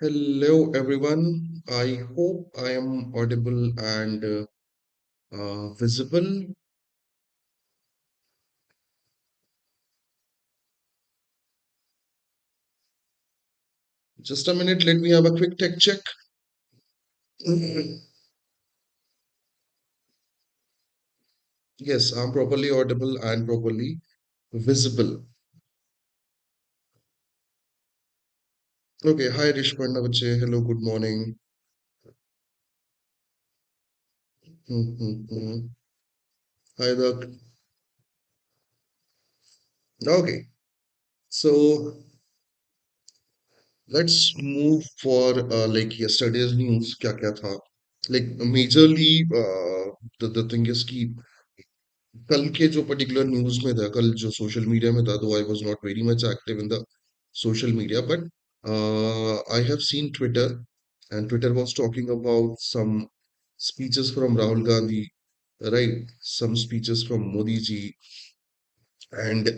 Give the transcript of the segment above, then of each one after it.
Hello, everyone. I hope I am audible and visible. Just a minute, let me have a quick tech check. Yes, I'm properly audible and properly visible. Okay, hi Rishparna Bache. Hello, good morning. Mhm. Hi, Doc. Okay, so let's move for like yesterday's news. क्या था? Like majorly, the thing is कि कल के जो particular news में था कल जो सोशल मीडिया में था though I was not very much active in the social media but I have seen Twitter and Twitter was talking about some speeches from Rahul Gandhi right some speeches from Modi ji and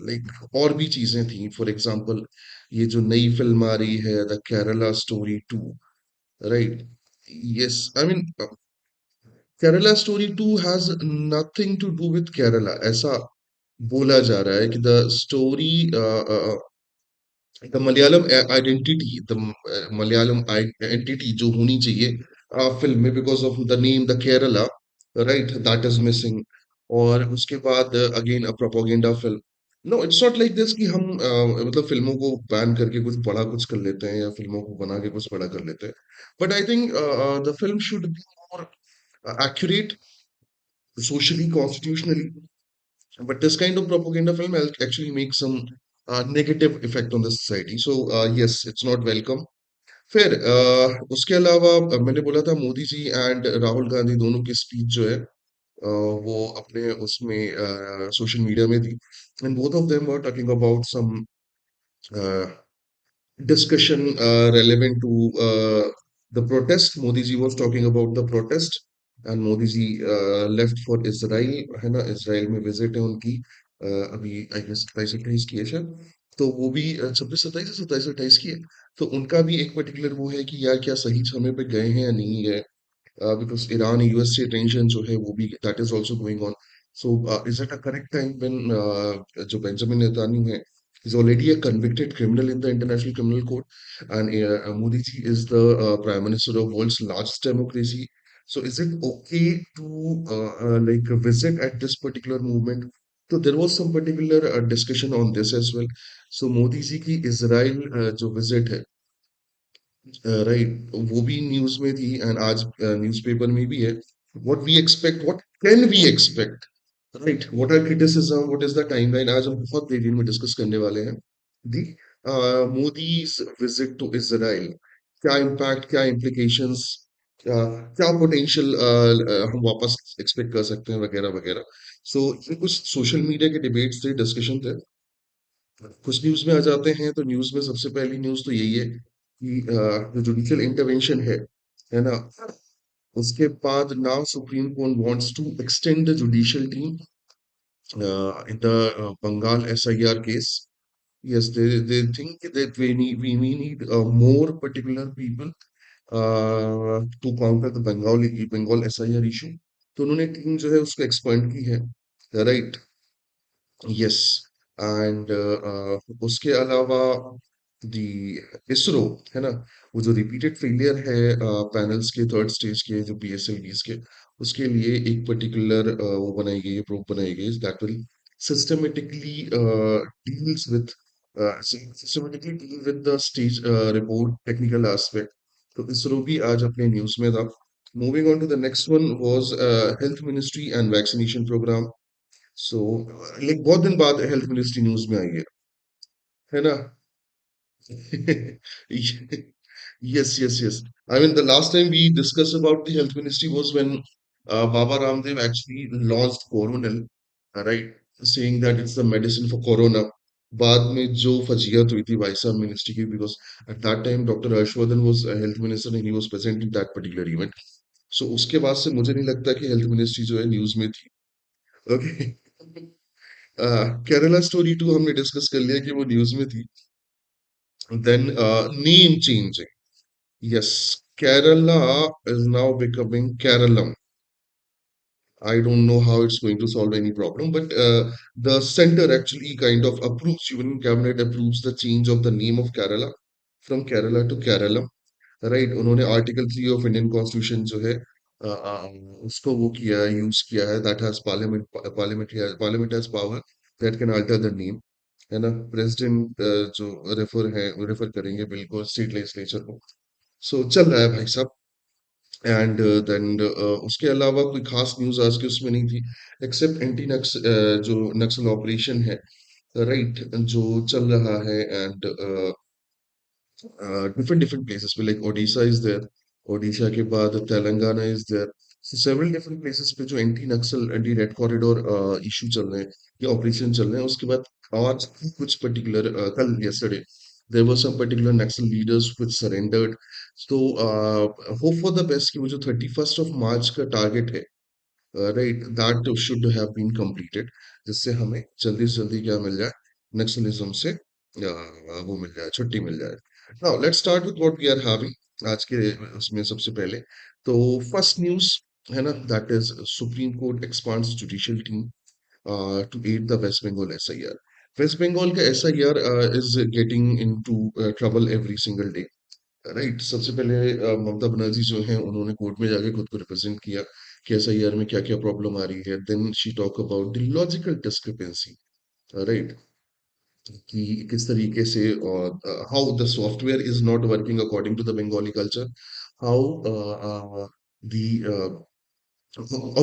like और भी चीजें थी for example ये जो नई film आ रही है the Kerala story 2 right yes I mean Kerala story 2 has nothing to do with Kerala ऐसा बोला जा रहा है कि the story the Malayalam identity the Malayalam identity जो होनी चाहिए फिल्म में because of the name the Kerala right that is missing और उसके बाद again a propaganda film no it's not like this कि हम मतलब फिल्मों को बैन करके कुछ बड़ा कुछ कर लेते हैं या फिल्मों को बना के कुछ बड़ा कर लेते हैं but I think the film should be more accurate socially constitutionally. But this kind of propaganda film actually makes some negative effect on the society. So yes, it's not welcome. फिर उसके अलावा मैंने बोला था मोदी जी एंड राहुल गांधी दोनों की speech जो है वो अपने उसमें सोशल मीडिया में थी and both of them were talking about some discussion relevant to the protest. Modi ji was talking about the protest, and Modi ji left for Israel. है ना इसराइल में विजिट है उनकी अभी आई गेस 27-28 की है शायद तो वो भी 26-27 27-28 की है तो उनका भी एक पर्टिकुलर वो है कि यार क्या सही समय पे गए हैं या नहीं गए because Iran US से tension जो है वो भी that is also going on. So is it a correct time when जो Benjamin Netanyahu है is already a convicted criminal in the International Criminal Court and Modi ji is the Prime Minister of world's largest democracy. So is it okay to like visit at this particular movement? So there was some particular discussion on this as well. So Modi ji की Israel जो visit है right वो भी news में थी and आज newspaper में भी है what we expect what can we expect right what are criticism what is the timeline आज हम बहुत डिटेल में डिस्कस करने वाले हैं the Modi's visit to Israel क्या इम्पैक्ट क्या इम्प्लीकेशंस क्या पोटेंशियल हम वापस एक्सपेक्ट कर सकते हैं वगैरह वगैरह सो ये कुछ सोशल मीडिया के डिबेट्स थे डिस्कशन थे कुछ न्यूज में आ जाते हैं तो न्यूज में सबसे पहली न्यूज तो यही है कि जो जुडिशियल इंटरवेंशन है ना उसके बाद now Supreme Court wants to extend the judicial team in the Bengal SIR case. Yes, they think that we need more particular people to counter the Bengal SIR issue. तो उन्होंने team जो है उसको expand की है right yes and उसके अलावा दी इसरो है ना वो जो रिपीटेड फेलियर है पैनल्स के थर्ड स्टेज के जो पीएसएलवीज के उसके लिए एक पर्टिकुलर वो बनाई गई है प्रोब बनाई गई है that will systematically deals with systematically deal with the stage report technical aspect तो इसरो भी आज अपने न्यूज में था moving on to the next one was health ministry and vaccination programme so like बहुत दिन बाद हेल्थ मिनिस्ट्री न्यूज में आई है ना yes, yes, yes. I mean, the last time we discussed about the health ministry was when Baba Ramdev actually launched Coronel, right? Saying that it's the medicine for corona. बाद में जो फजीहत हुई थी भाई साहब मिनिस्ट्री की because at that time doctor Harshvardhan was health minister and he was present in that particular event so उसके बाद से मुझे नहीं लगता कि हेल्थ मिनिस्ट्री जो है न्यूज में थी ओके केरला स्टोरी 2 हमने डिस्कस कर लिया कि वो न्यूज में थी Then name changing. Yes, Kerala is now becoming Keralam. I don't know how it's going to solve any problem, but the center actually kind of approves, even cabinet approves the change of the name of Kerala from Kerala to Kerala. Right उन्होंने article 3 of Indian constitution जो है उसको वो किया है use किया है that has parliament has power that can alter the name है ना प्रेसिडेंट जो रेफर करेंगे बिल को स्टेट लेजिस्लेचर को सो चल रहा है भाई साहब एंड देन उसके अलावा कोई खास न्यूज़ आज की उसमें नहीं थी एक्सेप्ट एंटी नक्स जो नक्सल ऑपरेशन है राइट जो चल रहा है एंड different places पे like Odisha is there Odisha के बाद Telangana is there so several different places पे जो एंटी नक्सल एंटी रेड कॉरिडोर इशू चल रहे हैं या ऑपरेशन चल रहे हैं उसके बाद आज कुछ पर्टिकुलर कल yesterday there were some particular Naxal leaders which surrendered so hope for the best कि वो जो 31st of March का टारगेट है right that should have been completed जिससे हमें जल्दी से जल्दी क्या मिल जाए नक्सलिज्म से वो मिल जाए छुट्टी मिल जाए now let's start with what we are having आज के उसमें सबसे पहले तो फर्स्ट न्यूज़ है ना that is Supreme Court expands judicial team to aid the West Bengal SIR West Bengal का SIR is getting into trouble every single day right सबसे पहले ममता बनर्जी जो हैं उन्होंने कोर्ट में जाके खुद को रिप्रेजेंट किया कि एसआईआर में क्या क्या प्रॉब्लम आ रही है then she talk about the logical discrepancy right कि किस तरीके से how the software is not working according to the Bengali culture how the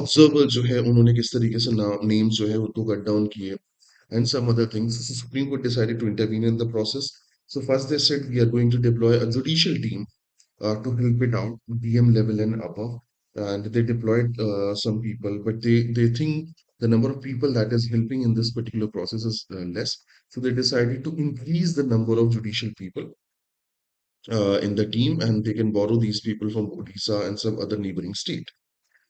observer जो है उन्होंने किस तरीके से नेम्स जो है उनको कट डाउन किए and some other things. So Supreme Court decided to intervene in the process. So first they said we are going to deploy a judicial team to help it out, DM level and above. And they deployed some people, but they think the number of people that is helping in this particular process is less. So they decided to increase the number of judicial people in the team, and they can borrow these people from Odisha and some other neighboring state.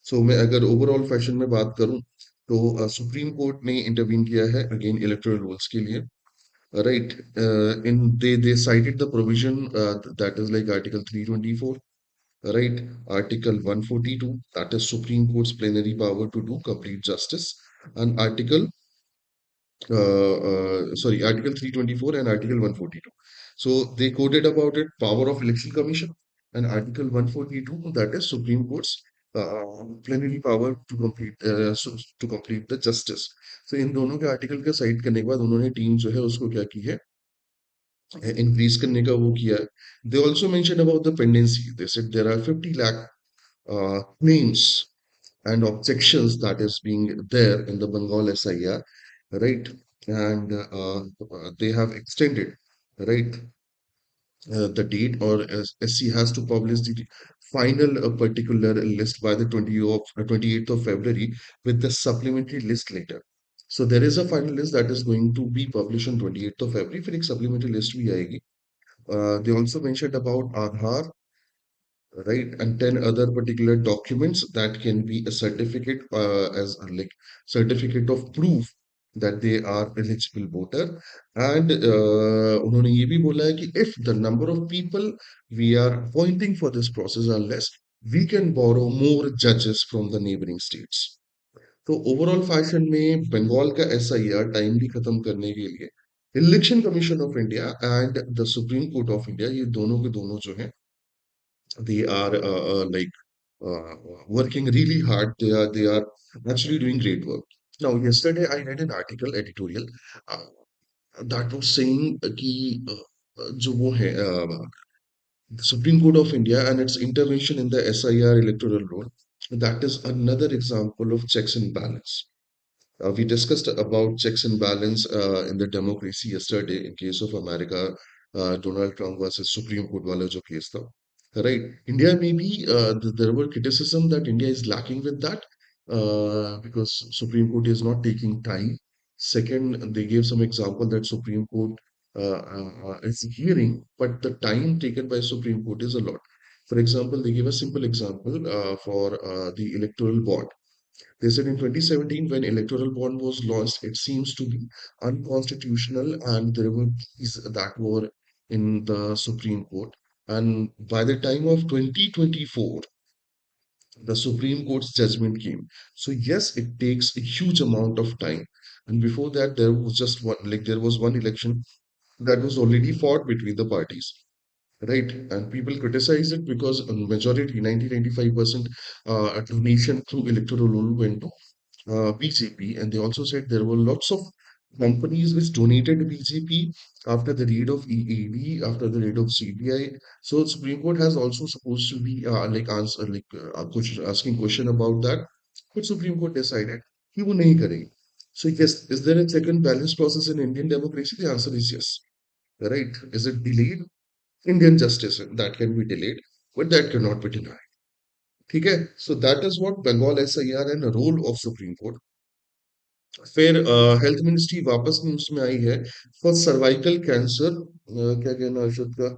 So मैं अगर overall fashion में बात करूं तो supreme court ने intervene किया है again electoral rules के लिए right in they cited the provision that is like article 324 right article 142 that is supreme court's plenary power to do complete justice and article 324 and article 142 so they quoted about it power of election commission and article 142 that is supreme court's plenary power to complete the justice so इन दोनों के article का side करने के बाद उन्होंने team जो है उसको क्या की है इंक्रीज करने का वो किया है they also mention about the pendency they said there are 50 lakh claims and objections that is being there in the Bengal SIR right and they have extended right the date or SC has to publish the final particular list by the 28th of February with the supplementary list later. So there is a final list that is going to be published on 28th of February. फिर एक supplementary list भी आएगी. They also mentioned about Aadhaar, right, and 10 other particular documents that can be a certificate as a, like certificate of proof that they are eligible voter. And उन्होंने ये भी बोला है कि if the number of people we are appointing for this process are less, we can borrow more judges from the neighboring states. तो overall fashion में बंगाल का SIR timely खत्म करने के लिए election commission of India and the supreme court of India ये दोनों के दोनों जो हैं they are like working really hard they are actually doing great work now yesterday I read an article editorial uh, that was saying कि जो वो है the Supreme Court of India and its intervention in the SIR electoral roll that is another example of checks and balance we discussed about checks and balance in the democracy yesterday in case of America, Donald Trump versus Supreme Court wala jo case tha. Right. India maybe there were criticism that India is lacking with that because Supreme Court is not taking time. Second, they gave some example that Supreme Court is hearing, but the time taken by Supreme Court is a lot. For example, they give a simple example for the electoral bond they said in 2017, when electoral bond was launched, it seems to be unconstitutional, and there were keys that were in the Supreme Court. And by the time of 2024, the Supreme Court's judgment came. So yes, it takes a huge amount of time. And before that, there was just one, like there was one election that was already fought between the parties, right? And people criticize it because a majority, 90-95% donation through electoral roll went to BJP, and they also said there were lots of companies which donated BJP after the raid of EAD, after the raid of CBI. So Supreme Court has also supposed to be like answer like asking question about that, but Supreme Court decided कि वो नहीं करेगी. So yes, is there a check and balance process in Indian democracy? The answer is yes. Right? Is it delayed? Indian justice that can be delayed, but that cannot be denied. ठीक है? So that is what Bengal SIR and a role of Supreme Court. फिर health ministry वापस news में आई है for cervical cancer. क्या कहना है अर्षद का?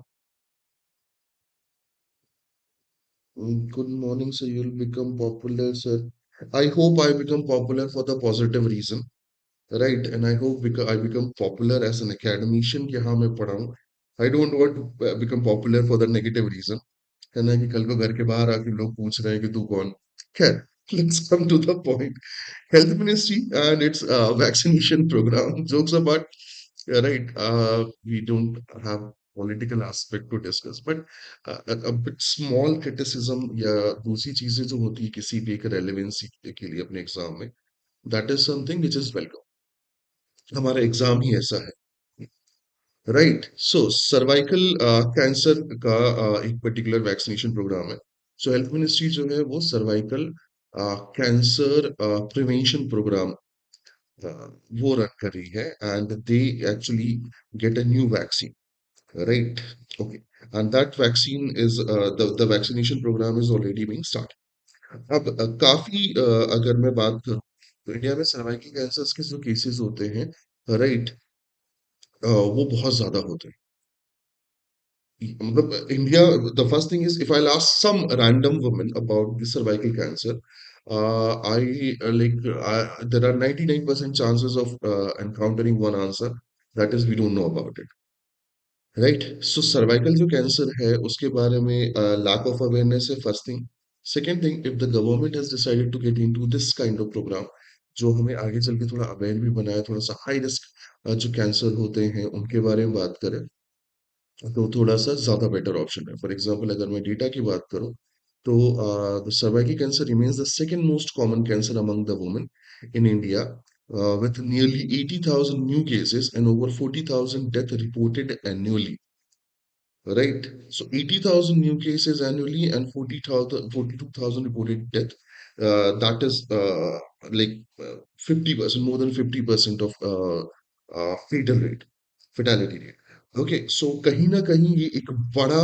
Good morning sir, you will become popular sir. I hope I become popular for the positive reason, right? And I hope I become popular as an academician कि हाँ मैं पढ़ाऊँ. I don't want to become popular for the negative reason, है ना, कि कल को घर के बाहर आके लोग पूछ रहे हैं कि तू कौन. खैर, let's come to the point. Health Ministry and its vaccination program. Jokes apart, right? We don't have political aspect to discuss, but a bit small criticism या दूसरी चीजें जो होती है किसी भी एक रेलेवेंसी के लिए अपने एग्जाम में, that is something which is welcome. हमारा एग्जाम ही ऐसा है, राइट? सो सर्वाइकल कैंसर का एक पर्टिकुलर वैक्सीनेशन प्रोग्राम है. सो हेल्थ मिनिस्ट्री जो है वो cervical cancer prevention programme uh, वो रन कर रही है, and they actually get a new vaccine, right? Okay. And that vaccine is the vaccination programme is already being start. अब काफी अगर मैं बात करूं तो इंडिया में सर्वाइकल कैंसर्स के जो केसेस होते हैं, राइट, वो बहुत ज्यादा होते हैं. मतलब India, the first thing is if I ask some random woman about the cervical cancer, I like there are 99% chances of encountering one answer, that is we don't know about it, right? So cervical जो cancer है उसके बारे में lack of awareness है first thing. Second thing, if the government has decided to get into this kind of program जो हमें आगे चल के थोड़ा अवेयर भी बनाए, थोड़ा सा हाई रिस्क जो कैंसर होते हैं उनके बारे में बात करें, तो थोड़ा सा ज्यादा बेटर ऑप्शन है. फॉर एग्जांपल अगर मैं डेटा की बात करूं तो the cervical cancer remains the second most common cancer among the women in India, with nearly 80,000 new cases and over 40,000 deaths reported annually. Right. So 80,000 new cases annually and 42,000 reported death. That is like 50%, more than 50% of fatality rate. Okay, so कहीं ना कहीं ये एक बड़ा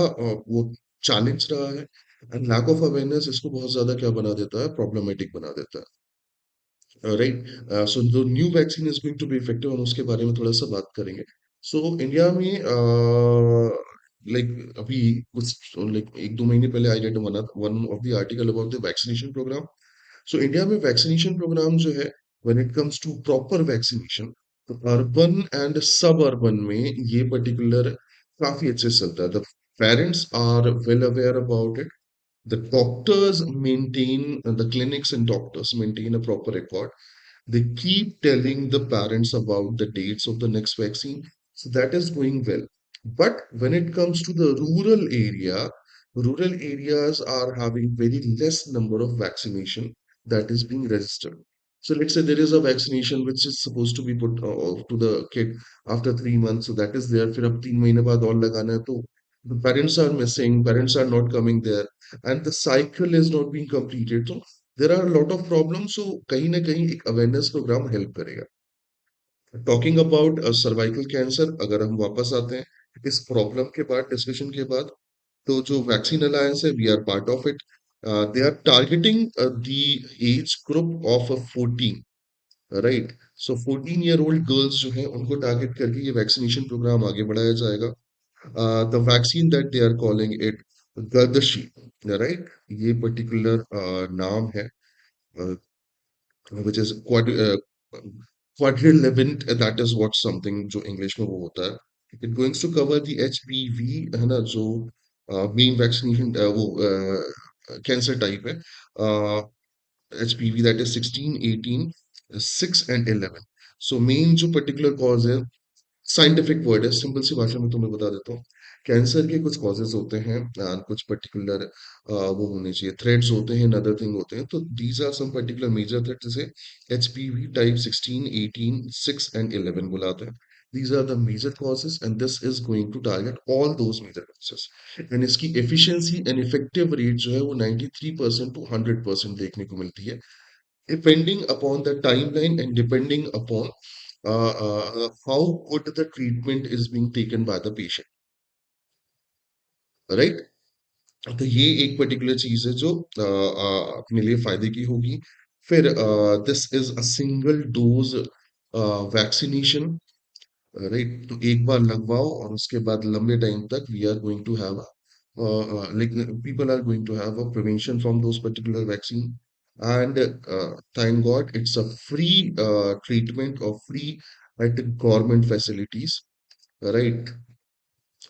वो challenge रहा है, and lack of awareness इसको बहुत ज्यादा क्या बना देता है, प्रॉब्लमेटिक बना देता है, right? So the new vaccine is going to be effective, हम उसके बारे में थोड़ा सा बात करेंगे. सो इंडिया में लाइक अभी कुछ लाइक एक दो महीने पहले I read one of the article about the vaccination programme. So India में वैक्सीनेशन प्रोग्राम जो है, when it comes to proper vaccination, तो अर्बन एंड सब अर्बन में ये पर्टिकुलर काफी अच्छे से चलता है. The parents are well aware about it. The doctors maintain, the clinics and doctors maintain a proper record. They keep telling the parents about the dates of the next vaccine. So that is going well. But when it comes to the rural areas are having very less number of vaccination that is being registered. So let's say there is a vaccination which is supposed to be put to the kid after 3 months. So that is there. फिर अब 3 महीने बाद और लगाना है तो the parents are missing, parents are not coming there, and the cycle is not being completed. So there are a lot of problems. So कहीं ना कहीं एक awareness program help करेगा. टॉकिंग अबाउट सर्वाइकल कैंसर, अगर हम वापस आते हैं इस प्रॉब्लम के बाद, डिस्कशन के बाद, तो जो वैक्सीन अलायंस है we are part of it. They are targeting the age group of 14, right? So 14-year-old girls जो हैं उनको टारगेट करके ये वैक्सीनेशन प्रोग्राम आगे बढ़ाया जाएगा. The vaccine that they are calling it Gardasil, right? ये पर्टिकुलर नाम है which is quadrivalent, that is what something जो इंग्लिश में वो होता है. It goings to cover the HPV, है ना, जो मेन वैक्सीनेशन वो कैंसर टाइप है, HPV, that is 16, 18, 6 and 11. So main जो पर्टिकुलर कॉज है, साइंटिफिक वर्ड है, सिंपल सी भाषा में तुम्हें बता देता हूँ। कैंसर के कुछ कॉजेज होते हैं and कुछ पर्टिकुलर वो होने चाहिए, थ्रेड्स होते हैं, अदर थिंग होते हैं। तो these are some particular major thread, जैसे HPV टाइप 16, 18, 6 एंड 11 बुलाते हैं। These are the major causes and this is going to target all those major causes. And इसकी efficiency and effective rate जो है वो 93% to 100% देखने को मिलती है, depending upon the timeline and depending upon how good the treatment is being taken by the patient, right? तो ये एक पर्टिकुलर चीज है जो अपने लिए फायदे की होगी। फिर this is a single dose vaccination, right? तो एक बार लगवाओ और उसके बाद लंबे टाइम तक we are going to have like people are going to have a prevention from those particular vaccine, and thank god it's a free treatment or free at government facilities, right?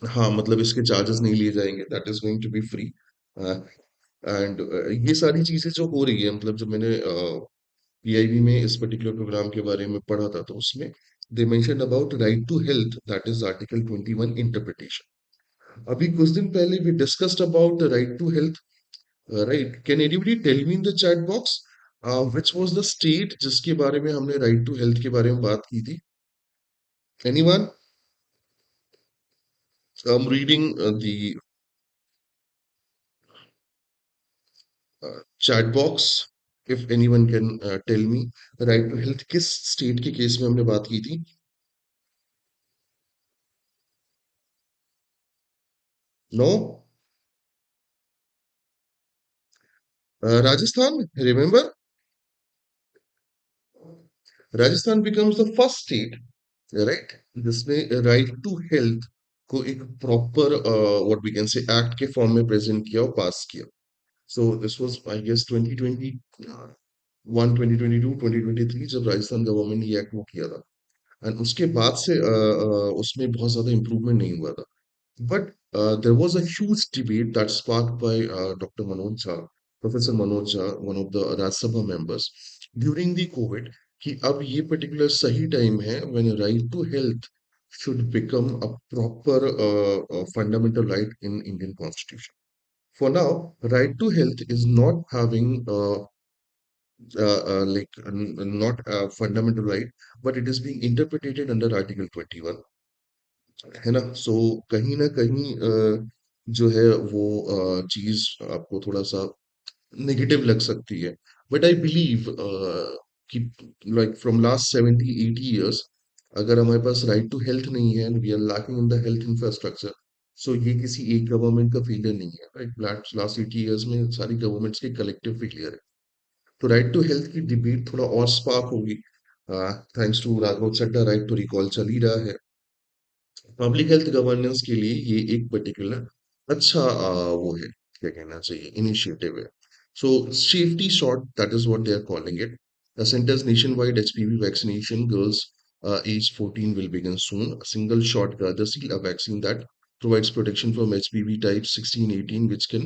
हाँ, मतलब इसके charges नहीं लिए जाएंगे, that is going to be free. And ये सारी चीजें जो हो रही है, मतलब जब मैंने पीआईबी में इस पर्टिकुलर प्रोग्राम के बारे में पढ़ा था, तो उसमें they mention about right to health, that is article 21 interpretation. अभी कुछ दिन पहले we discussed about the right to health, right? Can anybody tell me in the chat box which was the state जिसके बारे में हमने राइट टू हेल्थ के बारे में बात की थी? Anyone? I am reading the chat box, if anyone can tell me right to health किस स्टेट के केस में हमने बात की थी? No? Rajasthan, remember, Rajasthan becomes the first state, right, जिसने राइट टू हेल्थ को एक proper what we can say act के फॉर्म में प्रेजेंट किया और पास किया। So this was I guess 2021, 2022, 2023, जब राजस्थान गवर्नमेंट ने ये एक्ट वो किया था। एंड उसके बाद से उसमें बहुत ज्यादा इंप्रूवमेंट नहीं हुआ था। But there was a huge debate that sparked by Dr. Manoj Jha, Professor Manoj Jha, one of the Rajya Sabha members, during the COVID, कि अब ये particular सही time है when right to health should become a proper fundamental right in Indian Constitution. For now, right to health is not having not a fundamental right, but it is being interpreted under Article 21, है ना? सो कहीं ना कहीं जो है वो चीज आपको थोड़ा सा नेगेटिव लग सकती है, बट आई बिलीव कि लाइक फ्रॉम लास्ट 70-80 years, अगर हमारे पास राइट टू हेल्थ नहीं है and we are lacking in the health infrastructure, so ये किसी एक गवर्नमेंट का फेलियर नहीं है, राइट? लास्ट 80 years में सारी गवर्नमेंट्स के कलेक्टिव फेलियर है। तो राइट टू हेल्थ की डिबेट थोड़ा और स्पार्क होगी, thanks to Raghav Chadha, right to recall चल ही रहा है। पब्लिक हेल्थ गवर्नेंस के लिए ये एक पर्टिकुलर अच्छा वो है, क्या कहना चाहिए, इनिशिएटिव है। So safety shot, that is what they are calling it, the centre's nationwide HPV vaccination girls age 14 will begin soon. A single shot Gardasil, a vaccine that provides protection from HPV type 16, 18, which can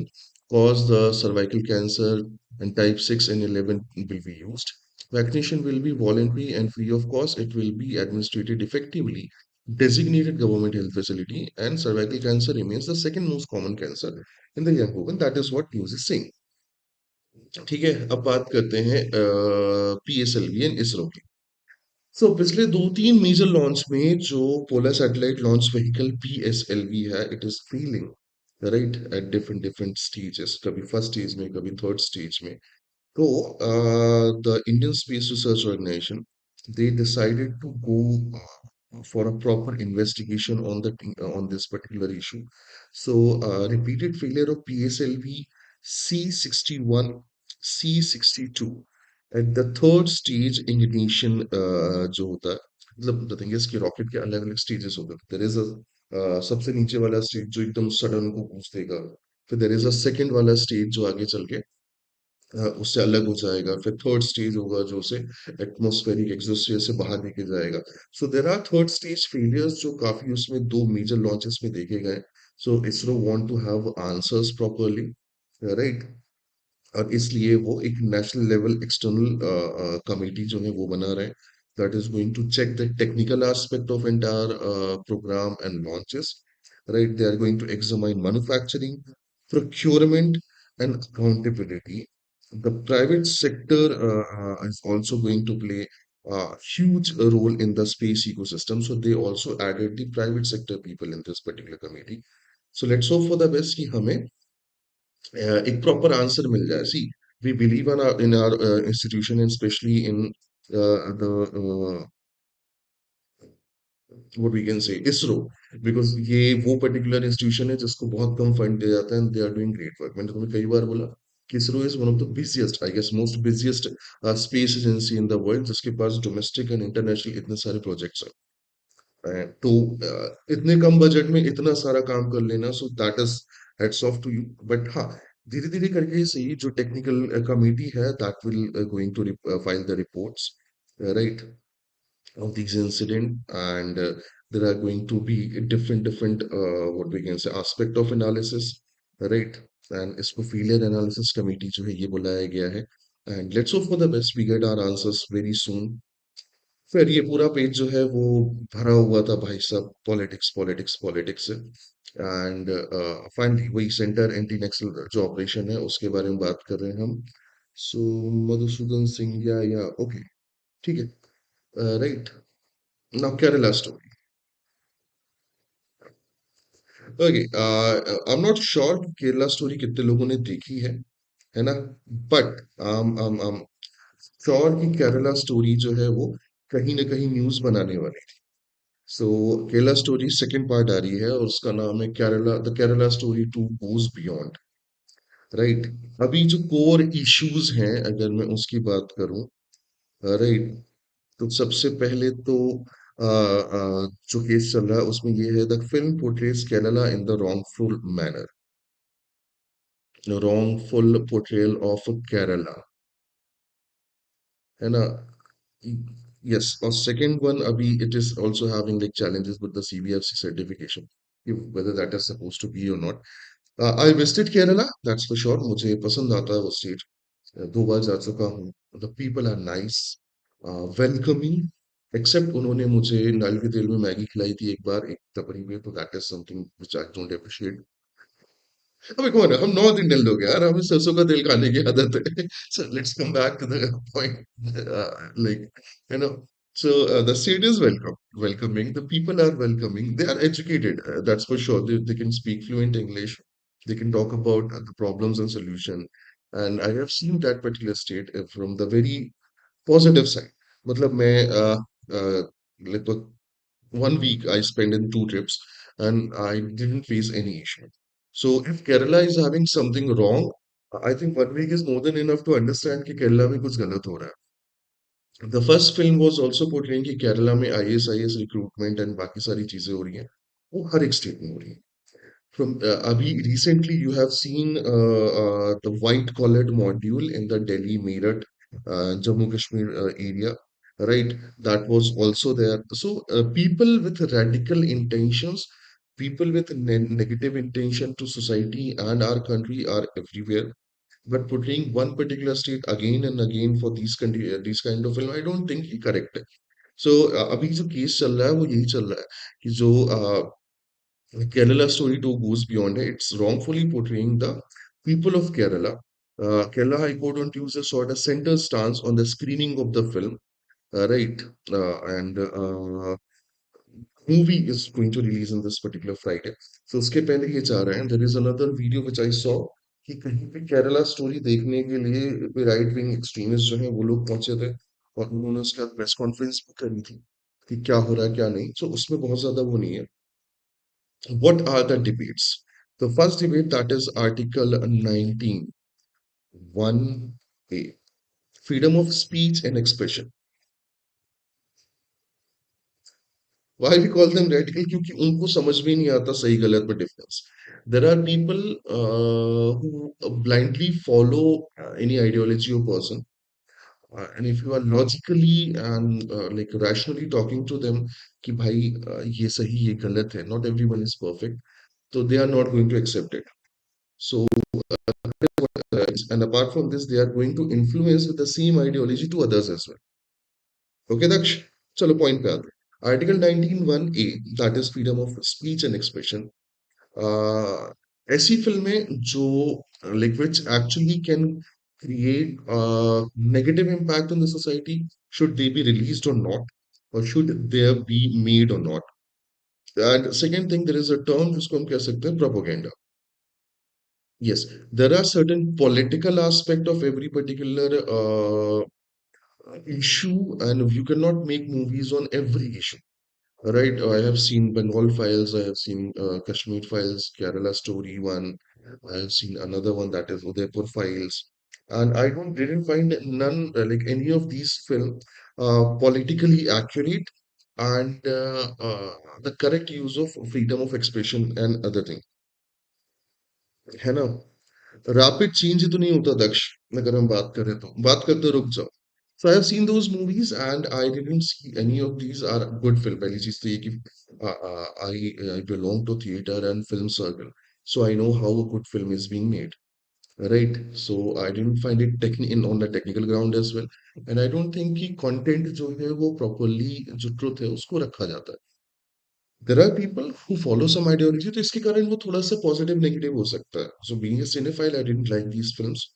cause the cervical cancer, and type 6 and 11 will be used. Vaccination will be voluntary and free of cost. It will be administered effectively designated government health facility, and cervical cancer remains the second most common cancer in the young woman. That is what news is saying. ठीक है, अब बात करते हैं PSLV and ISRO की। सो पिछले 2-3 major launch में जो polar satellite launch vehicle PSLV है, it is feeling right at different different stages, कभी फर्स्ट स्टेज में, कभी थर्ड स्टेज में। So, the Indian Space Research Organization, they decided to go for a proper investigation on on this particular issue. So, repeated failure of PSLV C61, C62 at the third stage ignition जो होता है, मतलब the thing is कि rocket के अलग अलग stages होते हैं। there is a सबसे नीचे वाला स्टेज जो एकदम सडन को बूस्ट देगा, फिर there is a सेकंड वाला स्टेज जो आगे चल के उससे अलग हो जाएगा। फिर थर्ड स्टेज होगा जो उसे एटमॉस्फेरिक एग्जोस्फीयर से बाहर लेके जाएगा। So there are third stage failures जो काफी उसमें दो मेजर लॉन्चेस में देखे गए। So ISRO want to have answers properly, right. और इसलिए वो एक नेशनल लेवल एक्सटर्नल कमेटी जो है वो बना रहे हैं, that is going to check the technical aspect of entire program and launches, right? They are going to examine manufacturing, procurement, and accountability. The private sector is also going to play a huge role in the space ecosystem, so they also added the private sector people in this particular committee. So let's hope for the best कि हमें एक proper answer मिल जाए। See we believe in our institution and specially in the what we can say ISRO, because ये वो particular institution है जिसको बहुत कम फंड दिया जाता है and they are doing great work. मैंने तुम्हें कई बार बोला कि ISRO is one of the busiest, I guess most busiest space agency in the world, जिसके पास डोमेस्टिक एंड इंटरनेशनल इतने सारे प्रोजेक्ट्स हैं। तो इतने कम बजट में इतना सारा काम कर लेना, so that is heads off to you. But हाँ, धीरे धीरे करके सही जो टेक्निकल कमेटी है that will going to file the reports, right, of these incident, and there are going to be different what we can say aspect of analysis, right? And इसको failure analysis committee जो है ये बुलाया गया है, and let's hope for the best, we get our answers very soon। फिर ये पूरा पेज जो है वो भरा हुआ था भाई साहब पॉलिटिक्स पॉलिटिक्स पॉलिटिक्स से। एंड फाइनली वही सेंटर एंटी नक्सल जो ऑपरेशन है उसके बारे में बात कर रहे हैं हम। सो मधुसूदन सिंह या ओके, ठीक है, right. Now Kerala story. Okay, I am not sure Kerala story कितने लोगों ने देखी है ना? बट आम श्योर कि केरला स्टोरी जो है वो कहीं ना कहीं न्यूज बनाने वाली थी। So Kerala story second part आ रही है और उसका नाम है Kerala, the Kerala story two goes beyond, right. अभी जो कोर इश्यूज हैं अगर मैं उसकी बात करूं, राइट, तो सबसे पहले तो जो केस चल रहा है उसमें ये है, the film portrays Kerala in the wrongful manner, wrongful portrayal of Kerala, है ना? यस, और सेकंड वन अभी it is also having like challenges with the CBFC certification, whether that is supposed to be or not. I visited Kerala, that's for sure। मुझे पसंद आता है वो state, दो बार जा चुका हूँ। The people are nice, welcoming, except उन्होंने मुझे नल के तेल में मैगी खिलाई थी एक बार एक टपरी में, तो that is something which I don't appreciate. अबे कौन है, हम नॉर्थ इंडियन लोग हैं यार, हमें सरसों का तेल खाने की आदत है। So let's come back to the point, like you know, so the state is welcoming, the people are welcoming, they are educated, that's for sure, they can speak fluent English, they can talk about the problems and solution, and I have seen that particular state from the very positive side। मतलब मैं लगभग 1 week I spent in 2 trips and I didn't face any issue। So if Kerala is having something wrong, I think 1 week is more than enough to understand कि केरला में कुछ गलत हो रहा है। The first film was also portraying कि केरला में IAS recruitment and बाकी सारी चीजें हो रही हैं, वो हर एक स्टेट में हो रही हैं। From Abhi, recently you have seen the white collared module in the Delhi Meerut Jammu Kashmir area, right? That was also there. So people with radical intentions, people with negative intention to society and our country are everywhere, but putting one particular state again and again for these kind of film, I don't think he correct है। So अभी जो case चल रहा है वो यही चल रहा है कि जो Kerala story too goes beyond it. It's wrongfully portraying the people of Kerala. Kerala High Court on Tuesday sought a center stance on the screening of the film, right? And movie is going to release on this particular Friday। So उसके पहले ये चाह रहे हैं। There is another video which I saw कि कहीं पे Kerala story देखने के लिए राइट विंग एक्सट्रीमिस्ट जो है वो लोग पहुंचे थे और उन्होंने उसके बाद प्रेस कॉन्फ्रेंस भी करी थी कि क्या हो रहा है क्या नहीं। सो उसमें बहुत ज्यादा वो नहीं है। What are the debates? The first debate, that is Article 19, 1A, freedom of speech and expression। Why we call them radical? क्योंकि उनको समझ में नहीं आता सही गलत में difference. There are people who blindly follow any ideology or person. And if you are logically and like rationally talking to them कि भाई ये सही ये गलत है, not everyone is perfect, so they are not going to accept it. So and apart from this, they are going to influence with the same ideology to others as well. Okay, Daksh? चलो point पे आते हैं. Article 19(1)(a, that is freedom of speech and expression. ऐसी फिल्में जो like which actually can create negative impact on the society, should they be released or not, or should they be made or not? And second thing, there is a term जिसको हम कह सकते हैं propaganda. Yes, there are certain political aspect of every particular issue, and you cannot make movies on every issue. Right, I have seen Bengal Files, I have seen Kashmir Files, Kerala Story one, I have seen another one that is Udaipur Files, and I don't didn't find none like any of these film politically accurate and the correct use of freedom of expression and other thing. है ना? Rapid change ही तो नहीं होता दक्ष, अगर हम बात करते रुक जाओ. So I have seen those movies and I didn't see any of these are good film. पहली चीज तो ये कि I belong to theater and film circle, so I know how a good film is being made, right? So I didn't find it in on the technical ground as well, and I don't think कि content जो है वो properly जो truth है उसको रखा जाता है. There are people who follow some ideology, तो इसके कारण वो थोड़ा सा positive negative हो सकता है. So being a cinephile, I didn't like these films.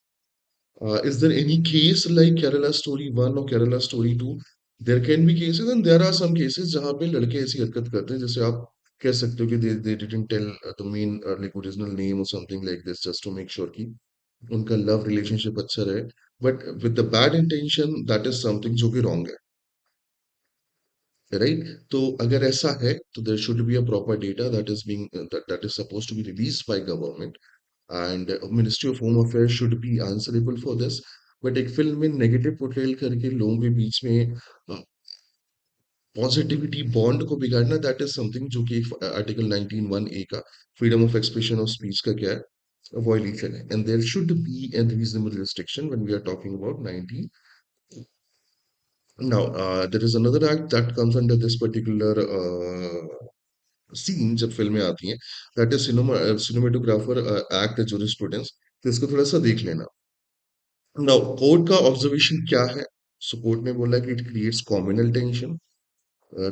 Is there any case like Kerala Story 1 or Kerala Story 2? There can be cases and there are some cases जहाँ पे लड़के ऐसी हरकत करते हैं जैसे आप कह सकते हो कि they didn't tell the main like original name or something like this just to make sure कि उनका love relationship अच्छा रहे. But with the bad intention, that is something जो कि wrong है, right? तो अगर ऐसा है तो there should be a proper data that is being that is supposed to be released by government, and Ministry of Home Affairs should be answerable for this. But एक film में negative portrayal करके लोगों के बीच में positivity bond को बिगाड़ना, that is something जो कि आर्टिकल 19(1)(a का freedom of expression of speech का क्या है, वॉयलेशन है. And there should be an reasonable restriction when we are talking about 19. Now, there is another act that comes under this particular scene जब फिल्में आती हैं, that is cinematographer act jurisprudence. तो इसको थोड़ा सा देख लेना. नाउ कोर्ट का ऑब्जर्वेशन क्या है? सो कोर्ट ने बोला कि it creates communal tension,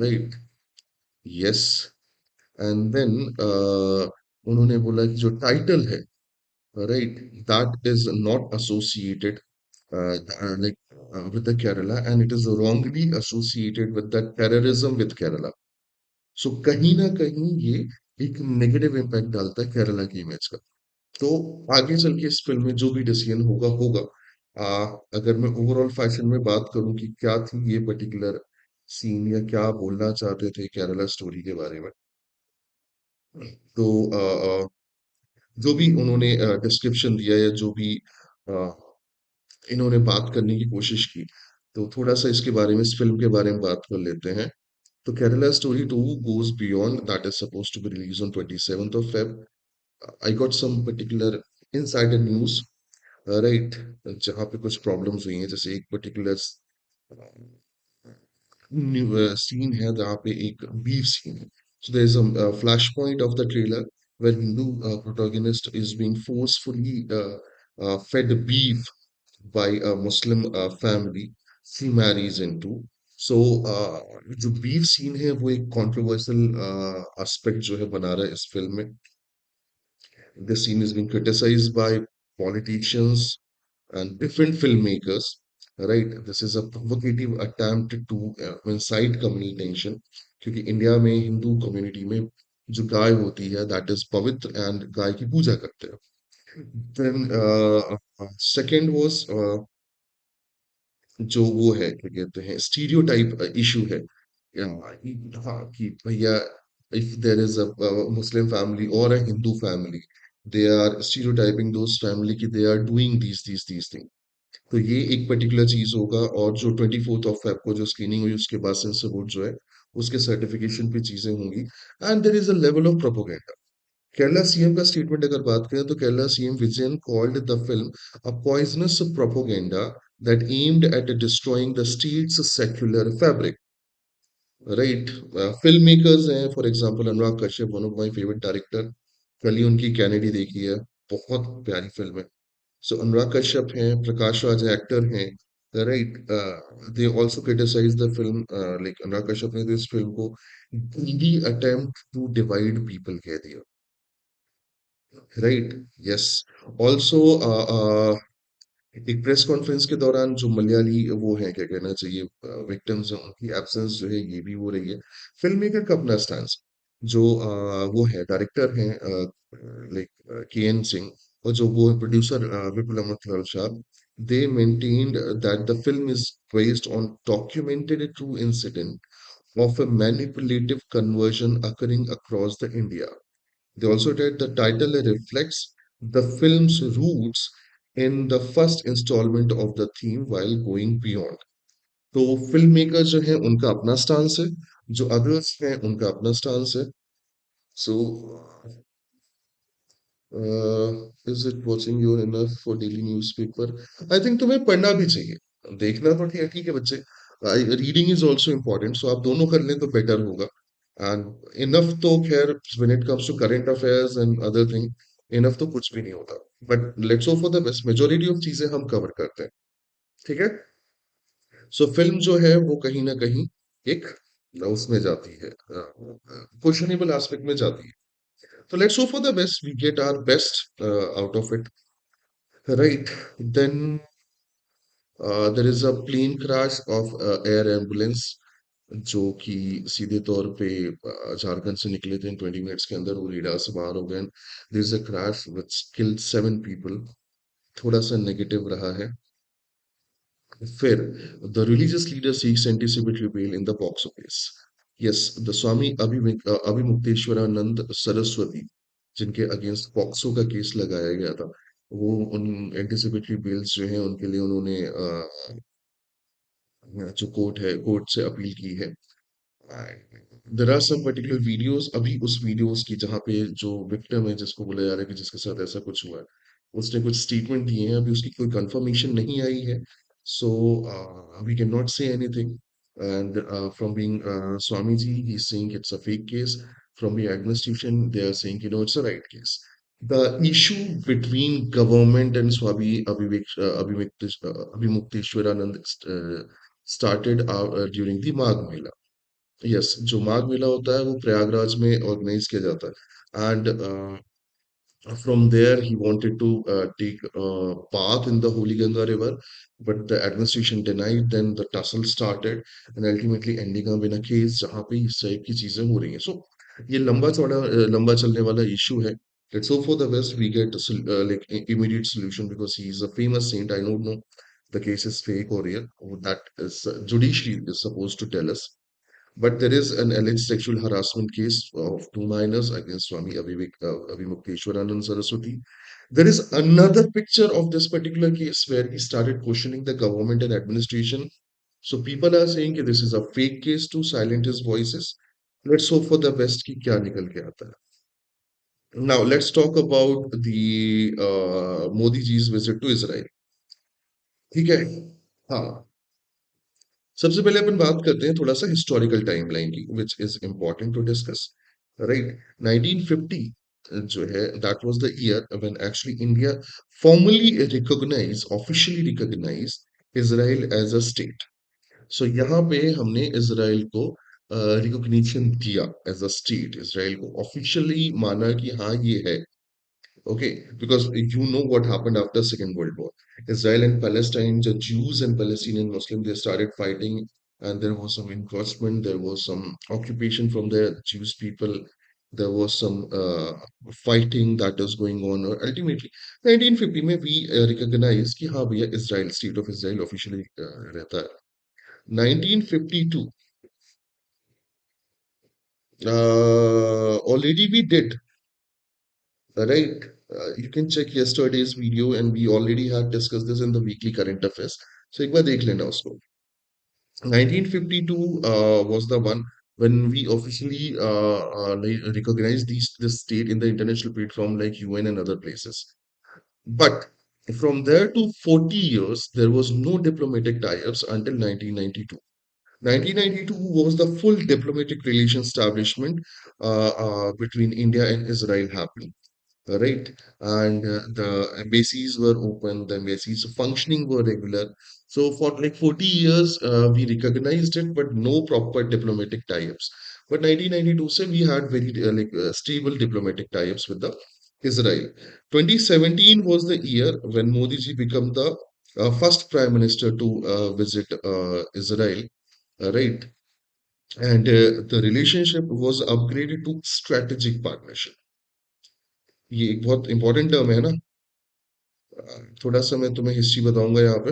right? Yes. And then उन्होंने बोला कि जो टाइटल है, right, that is not associated like with the Kerala, and it is wrongly associated with the terrorism with Kerala. सो कहीं ना कहीं ये एक नेगेटिव इम्पैक्ट डालता है केरला की इमेज का. तो आगे चल के इस फिल्म में जो भी डिसीजन होगा होगा. अगर मैं ओवरऑल फैशन में बात करूं कि क्या थी ये पर्टिकुलर सीन या क्या बोलना चाहते थे केरला स्टोरी के बारे में, तो जो भी उन्होंने डिस्क्रिप्शन दिया या जो भी अ, इन्होंने बात करने की कोशिश की, तो थोड़ा सा इसके बारे में, इस फिल्म के बारे में बात कर लेते हैं. तो Kerala story 2 goes beyond that is supposed to be released on 27th of Feb. I got some particular insider news, right? जहाँ पे कुछ प्रॉब्लम्स हुई हैं, जैसे एक पर्टिकुलर सीन है जहाँ पे एक बीफ सीन है. So there is a flashpoint of the trailer where Hindu protagonist is being forcefully fed beef by a Muslim family she marries into. So जो बीफ सीन है वो एक कंट्रोवर्शियल एस्पेक्ट जो है बना रहा है इस फिल्म में. This scene is being criticized by politicians and different filmmakers. Right, this is a provocative attempt to incite communal tension, क्योंकि इंडिया में हिंदू कम्युनिटी में जो गाय होती है दैट इज पवित्र एंड गाय की पूजा करते हैं. देन सेकंड वाज जो वो है क्या कहते हैं स्टीरियोटाइप इशू है. हाँ कि भैया if there is a Muslim family or a Hindu family, they are stereotyping those family कि they are doing these things. तो ये एक पर्टिकुलर चीज होगा. और जो 24th of Feb को जो स्क्रीनिंग हुई उसके बाद सेंसर बोर्ड जो है उसके सर्टिफिकेशन पे चीजें होंगी. And there is a level of propaganda. Kerala CM का स्टेटमेंट अगर बात करें तो Kerala CM Vijayan called the film a poisonous propaganda that aimed at destroying the state's secular fabric, right. Film makers हैं for example Anurag Kashyap, one of my favourite director. कल ही उनकी Kennedy देखी है, बहुत प्यारी फिल्म है। सो अनुराग कश्यप हैं, प्रकाश राज एक्टर हैं, right. They also criticise the film, like Anurag Kashyap ने तो इस फिल्म को greedy attempt to divide people कह दिया, राइट। यस। ऑल्सो एक प्रेस कॉन्फ्रेंस के दौरान जो मलयाली वो है, क्या कहना चाहिए, विक्टिम्स हैं, उनकी एब्सेंस जो है ये भी हो रही है। फिल्म मेकर का अपना स्टांस, जो वो है डायरेक्टर हैं लाइक के एन सिंह, और जो वो producer Vipul Amritlal Shah, they maintained that the film is based on documented true incident of a manipulative conversion occurring across the India. They also said the title reflects the film's roots in the first installment of the theme while going beyond. तो film maker जो है उनका अपना stance है, जो others हैं उनका अपना स्टांस है। So is it watching your enough for daily newspaper? I think तुम्हें पढ़ना भी चाहिए, देखना तो ठीक है बच्चे, रीडिंग इज ऑल्सो इम्पोर्टेंट, सो आप दोनों कर लें तो बेटर होगा। एंड इनफ तो खैर when it comes to current affairs and other thing, enough तो कुछ भी नहीं होता। But let's hope for the best, majority of चीजें हम कवर करते हैं, ठीक है। सो फिल्म जो है वो कहीं ना कहीं एक उसमें जाती है, क्वेश्चनेबल एस्पेक्ट में जाती है। So let's hope for the best. We get our best out of it. Right. Then there is a plane crash of air ambulance जो कि सीधे तौर पे झारखंड से निकले थे 20 मिनट्स के अंदर, वो रेडार से बाहर हो गए। There is a crash which killed 7 people, थोड़ा सा नेगेटिव रहा है। फिर the religious leader seeks anticipatory bail in the POCSO case. Yes, the Swami Abhimukteshwaranand Saraswati, जिनके अगेंस्ट पॉक्सो का केस लगाया गया था, वो उन एंटीसिपेटरी बेल्स जो हैं उनके लिए उन्होंने जो कोर्ट से अपील की है। There are some particular videos, अभी उस वीडियोस की जहाँ पे जो विक्टिम है जिसको बोला जा रहा है कि जिसके साथ ऐसा कुछ हुआ है, उसने कुछ स्टेटमेंट दिए हैं, अभी उसकी कोई कंफर्मेशन नहीं आई है। So we can not say anything. And from being Swami ji ही is saying it's a fake case, from the administration they are saying you know it's a right case. The issue between government and Swami Abhimukteshwaranand started during the Magh Mela. Yes, जो माघ मेला होता है वो प्रयागराज में organise किया जाता है। And from there he wanted to take a bath in the holy Ganga river, but the administration denied. Then the tussle started and ultimately ending up in a case जहाँ पे इस टाइप की चीजें हो रही हैं। So ये लंबा चौड़ा लंबा चलने वाला इशू है। Let's hope for the best. We get a like immediate solution because he is a famous saint. I don't know the case is fake or real. That is judiciary is supposed to tell us. But there is an alleged sexual harassment case of 2 minors against Swami Avimukteswaranand Saraswati. There is another picture of this particular case where he started questioning the government and administration. So people are saying that this is a fake case to silence his voices. Let's hope for the best कि क्या निकल के आता है. Now let's talk about the Modi ji's visit to Israel. ठीक है? हाँ, सबसे पहले अपन बात करते हैं थोड़ा सा हिस्टोरिकल टाइमलाइन की, which is important to discuss, right. 1950 जो है that was the year when actually India formally recognise officially recognise Israel as a state. So यहाँ पे हमने इजराइल को रिकॉग्निशन दिया एज अ स्टेट, इजराइल को ऑफिशियली माना कि हाँ ये है। Okay, because you know what happened after Second World War. Israel and Palestine, the Jews and Palestinian Muslims, they started fighting, and there was some encroachment, there was some occupation from the Jewish people, there was some fighting that is going on. Or ultimately, 1950 में we recognize कि हाँ भैया Israel, state of Israel officially रहता है. 1952, already we did. Right. You can check yesterday's video and we already had discussed this in the weekly current affairs. So एक बार देख लेना उसको. 1952 was the one. when we officially like, recognize this state in the international platform like UN and other places. But from there to 40 years, there was no diplomatic tie-ups until 1992. 1992 was the full diplomatic relation establishment between India and Israel happening, right? And the embassies were open, the embassies functioning were regular. So for like 40 years, we recognized it, but no proper diplomatic tie-ups. But 1992 say we had very stable diplomatic tie-ups with the Israel. 2017 was the year when Modi ji became the first prime minister to visit Israel, right? And the relationship was upgraded to strategic partnership. ये एक बहुत important term है ना। थोड़ा सा मैं तुम्हें history बताऊंगा यहाँ पे।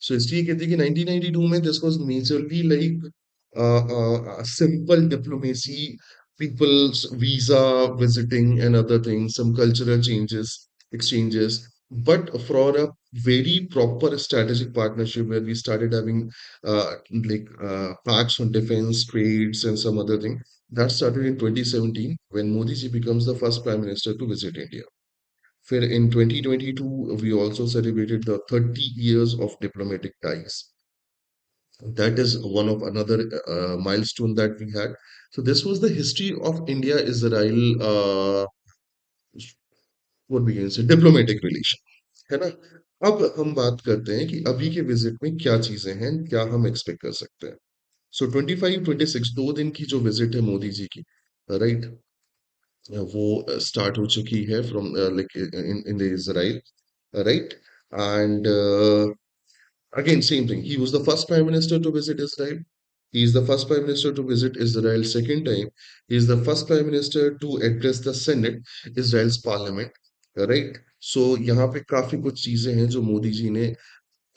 So history कहती है कि 1992 में this was majorly like simple diplomacy, people's visa visiting and other things, some cultural changes, exchanges, but for a very proper strategic partnership where we started having pacts on defense, trades, and some other thing. That started in 2017 when Modi ji becomes the first prime minister to visit India. Where in 2022, we also celebrated the 30 years of diplomatic ties. That is one of another milestone that we had. So this was the history of India-Israel, what we can say, diplomatic relation. है ना? अब हम बात करते हैं कि अभी के विजिट में क्या चीजें हैं, क्या हम एक्सपेक्ट कर सकते हैं. सो 25, 26 2 दिन की जो विजिट है मोदी जी की, राइट, वो स्टार्ट हो चुकी है from like in the Israel, right? And again, same thing. He was the first prime minister to visit Israel. He is the first prime minister to visit Israel second time. He is the first prime minister to address the Senate, Israel's parliament. Right? So यहाँ पे काफी कुछ चीजें हैं जो मोदी जी ने